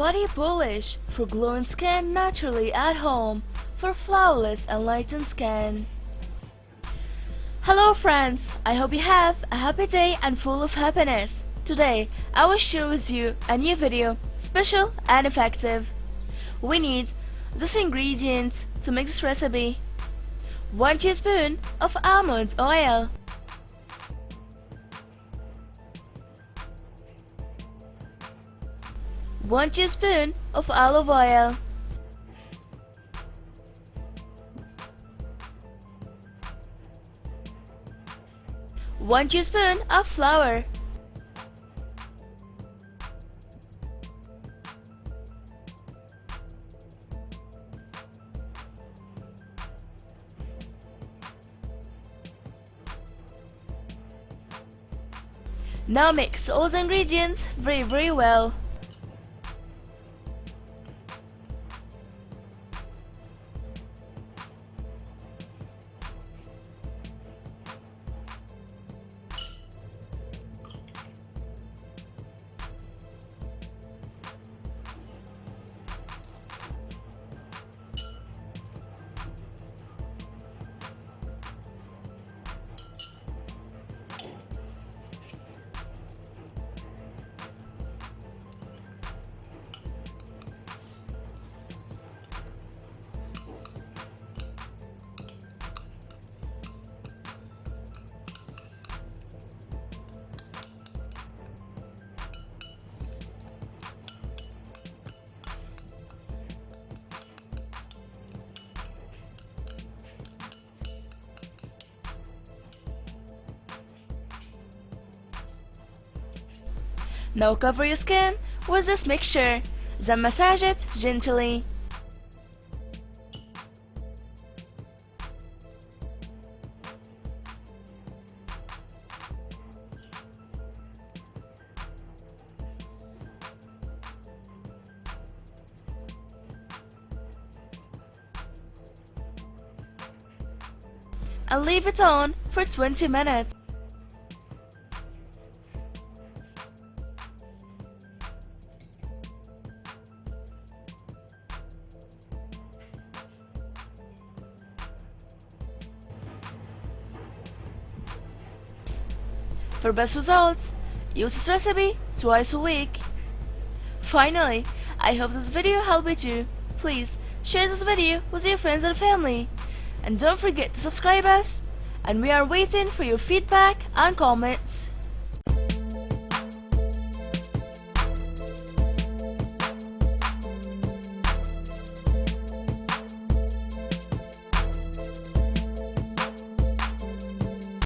body polish for glowing skin naturally at home for flawless and lightened skin. Hello friends, I hope you have a happy day and full of happiness. Today I will share with you a new video, special and effective. We need these ingredients to make this recipe: 1 teaspoon of almond oil, 1 teaspoon of olive oil, 1 teaspoon of flour, 'Now mix all the ingredients very well. Now cover your skin with this mixture, then massage it gently. And leave it on for 20 minutes. For best results, use this recipe twice a week. Finally, I hope this video helped you too. Please share this video with your friends and family. And don't forget to subscribe us. And we are waiting for your feedback and comments.